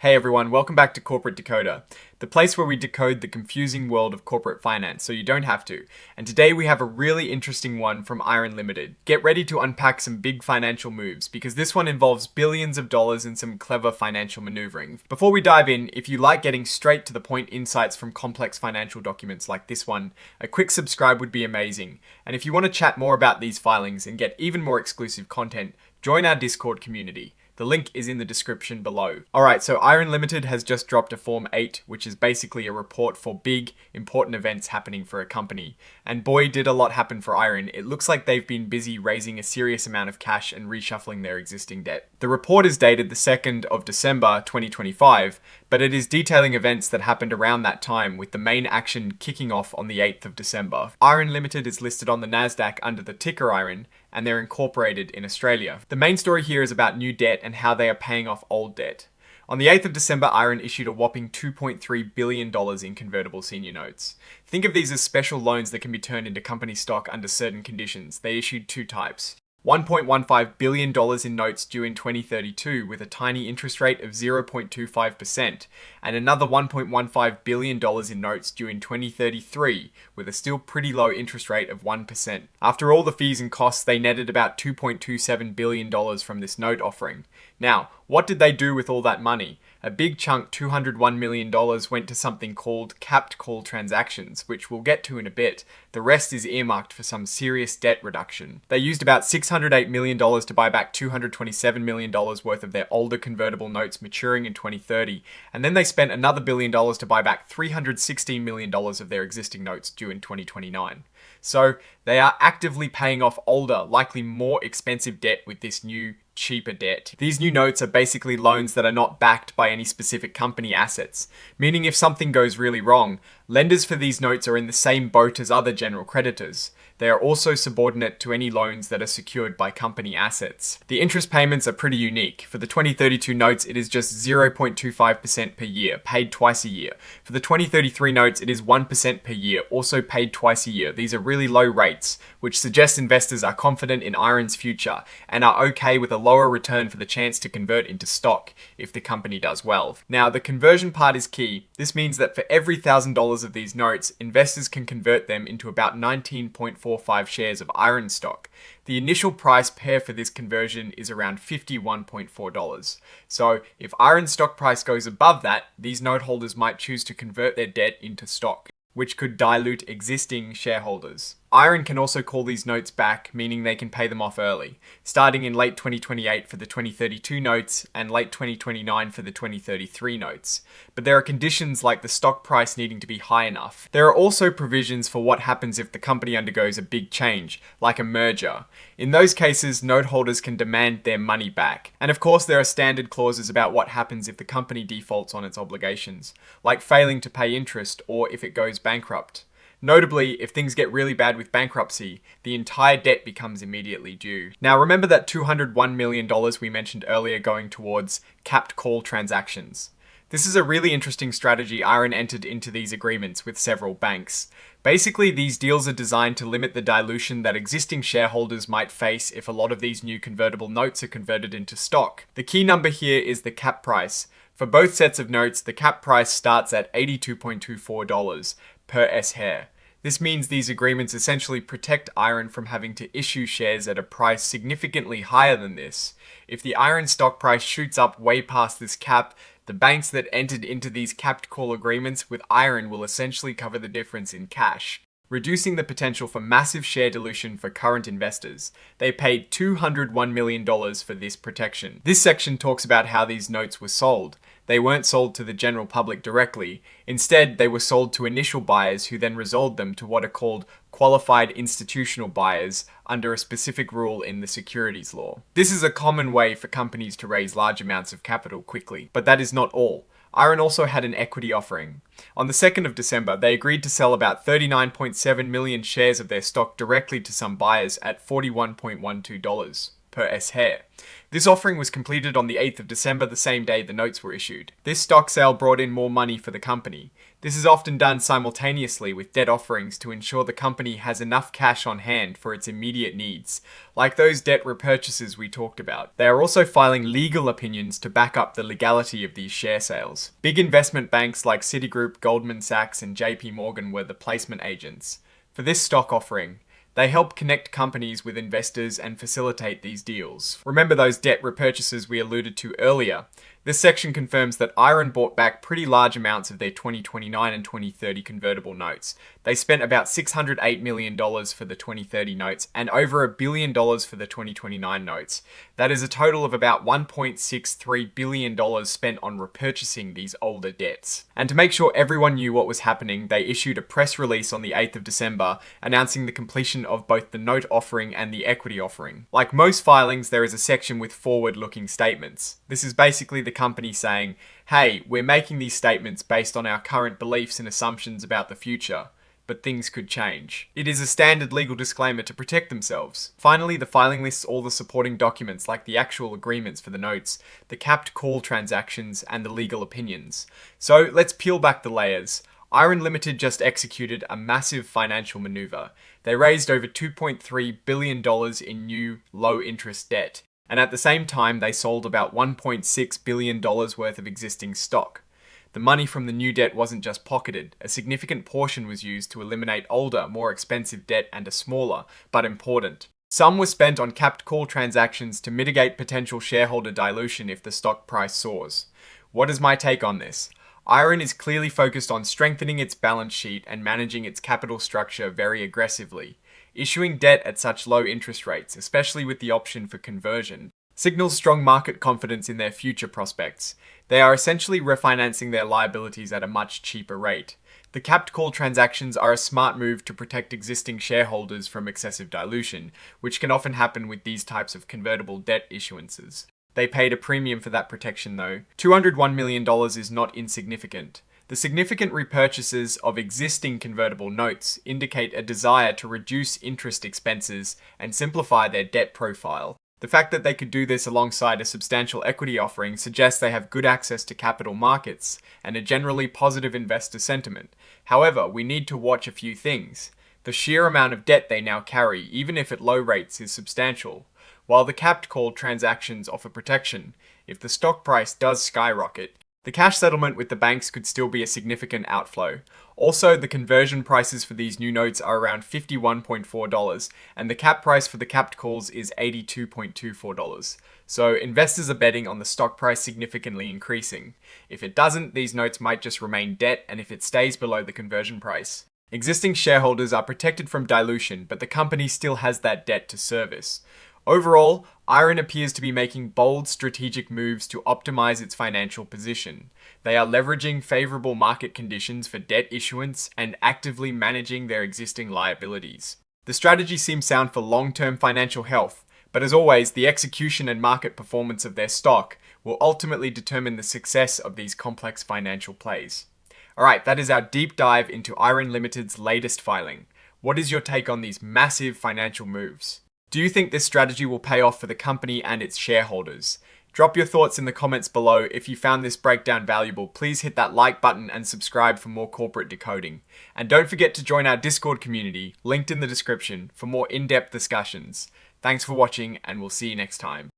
Hey everyone, welcome back to Corporate Decoder, the place where we decode the confusing world of corporate finance so you don't have to. And today we have a really interesting one from IREN Ltd. Get ready to unpack some big financial moves because this one involves billions of dollars and some clever financial maneuvering. Before we dive in, if you like getting straight to the point insights from complex financial documents like this one, a quick subscribe would be amazing. And if you want to chat more about these filings and get even more exclusive content, join our Discord community. The link is in the description below. Alright, so IREN Ltd has just dropped a Form 8, which is basically a report for big, important events happening for a company. And boy, did a lot happen for IREN. It looks like they've been busy raising a serious amount of cash and reshuffling their existing debt. The report is dated the 2nd of December 2025, but it is detailing events that happened around that time, with the main action kicking off on the 8th of December. IREN Ltd is listed on the Nasdaq under the ticker IREN, and they're incorporated in Australia. The main story here is about new debt and how they are paying off old debt. On the 8th of December, IREN issued a whopping $2.3 billion in convertible senior notes. Think of these as special loans that can be turned into company stock under certain conditions. They issued two types. $1.15 billion in notes due in 2032 with a tiny interest rate of 0.25%, and another $1.15 billion in notes due in 2033 with a still pretty low interest rate of 1%. After all the fees and costs, they netted about $2.27 billion from this note offering. Now, what did they do with all that money? A big chunk, $201 million, went to something called capped call transactions, which we'll get to in a bit. The rest is earmarked for some serious debt reduction. They used about $608 million to buy back $227 million worth of their older convertible notes maturing in 2030, and then they spent another $1 billion to buy back $316 million of their existing notes due in 2029. So they are actively paying off older, likely more expensive debt with this new, cheaper debt. These new notes are basically loans that are not backed by any specific company assets, meaning if something goes really wrong, lenders for these notes are in the same boat as other general creditors. They are also subordinate to any loans that are secured by company assets. The interest payments are pretty unique. For the 2032 notes, it is just 0.25% per year, paid twice a year. For the 2033 notes, it is 1% per year, also paid twice a year. These are really low rates, which suggests investors are confident in IREN's future and are okay with a lower return for the chance to convert into stock if the company does well. Now, the conversion part is key. This means that for every $1,000 of these notes, investors can convert them into about 19.45 shares of IREN stock. The initial price pair for this conversion is around $51.4. So if IREN stock price goes above that, these note holders might choose to convert their debt into stock, which could dilute existing shareholders. IREN can also call these notes back, meaning they can pay them off early, starting in late 2028 for the 2032 notes and late 2029 for the 2033 notes. But there are conditions like the stock price needing to be high enough. There are also provisions for what happens if the company undergoes a big change, like a merger. In those cases, note holders can demand their money back. And of course, there are standard clauses about what happens if the company defaults on its obligations, like failing to pay interest or if it goes bankrupt. Notably, if things get really bad with bankruptcy, the entire debt becomes immediately due. Now remember that $201 million we mentioned earlier going towards capped call transactions. This is a really interesting strategy IREN entered into these agreements with several banks. Basically, these deals are designed to limit the dilution that existing shareholders might face if a lot of these new convertible notes are converted into stock. The key number here is the cap price. For both sets of notes, the cap price starts at $82.24 per S-share. This means these agreements essentially protect IREN from having to issue shares at a price significantly higher than this. If the IREN stock price shoots up way past this cap, the banks that entered into these capped call agreements with IREN will essentially cover the difference in cash, reducing the potential for massive share dilution for current investors. They paid $201 million for this protection. This section talks about how these notes were sold. They weren't sold to the general public directly. Instead, they were sold to initial buyers who then resold them to what are called qualified institutional buyers under a specific rule in the securities law. This is a common way for companies to raise large amounts of capital quickly, but that is not all. IREN also had an equity offering. On the 2nd of December, they agreed to sell about 39.7 million shares of their stock directly to some buyers at $41.12. per S share. This offering was completed on the 8th of December, the same day the notes were issued. This stock sale brought in more money for the company. This is often done simultaneously with debt offerings to ensure the company has enough cash on hand for its immediate needs, like those debt repurchases we talked about. They are also filing legal opinions to back up the legality of these share sales. Big investment banks like Citigroup, Goldman Sachs, and JP Morgan were the placement agents. For this stock offering, they help connect companies with investors and facilitate these deals. Remember those debt repurchases we alluded to earlier? This section confirms that IREN bought back pretty large amounts of their 2029 and 2030 convertible notes. They spent about $608 million for the 2030 notes and over $1 billion for the 2029 notes. That is a total of about $1.63 billion spent on repurchasing these older debts. And to make sure everyone knew what was happening, they issued a press release on the 8th of December announcing the completion of both the note offering and the equity offering. Like most filings, there is a section with forward-looking statements. This is basically the company saying, hey, we're making these statements based on our current beliefs and assumptions about the future, but things could change. It is a standard legal disclaimer to protect themselves. Finally, the filing lists all the supporting documents like the actual agreements for the notes, the capped call transactions, and the legal opinions. So let's peel back the layers. IREN Ltd just executed a massive financial maneuver. They raised over $2.3 billion in new, low-interest debt, and at the same time they sold about $1.6 billion worth of existing stock. The money from the new debt wasn't just pocketed, a significant portion was used to eliminate older, more expensive debt and a smaller, but important. Some were spent on capped call transactions to mitigate potential shareholder dilution if the stock price soars. What is my take on this? IREN is clearly focused on strengthening its balance sheet and managing its capital structure very aggressively. Issuing debt at such low interest rates, especially with the option for conversion, signals strong market confidence in their future prospects. They are essentially refinancing their liabilities at a much cheaper rate. The capped call transactions are a smart move to protect existing shareholders from excessive dilution, which can often happen with these types of convertible debt issuances. They paid a premium for that protection though. $201 million is not insignificant. The significant repurchases of existing convertible notes indicate a desire to reduce interest expenses and simplify their debt profile. The fact that they could do this alongside a substantial equity offering suggests they have good access to capital markets and a generally positive investor sentiment. However, we need to watch a few things. The sheer amount of debt they now carry, even if at low rates, is substantial. While the capped call transactions offer protection, if the stock price does skyrocket, the cash settlement with the banks could still be a significant outflow. Also, the conversion prices for these new notes are around $51.4, and the cap price for the capped calls is $82.24. So investors are betting on the stock price significantly increasing. If it doesn't, these notes might just remain debt, and if it stays below the conversion price. Existing shareholders are protected from dilution, but the company still has that debt to service. Overall, IREN appears to be making bold strategic moves to optimize its financial position. They are leveraging favorable market conditions for debt issuance and actively managing their existing liabilities. The strategy seems sound for long-term financial health, but as always, the execution and market performance of their stock will ultimately determine the success of these complex financial plays. Alright, that is our deep dive into IREN Ltd's latest filing. What is your take on these massive financial moves? Do you think this strategy will pay off for the company and its shareholders? Drop your thoughts in the comments below. If you found this breakdown valuable, please hit that like button and subscribe for more corporate decoding. And don't forget to join our Discord community, linked in the description, for more in-depth discussions. Thanks for watching, and we'll see you next time.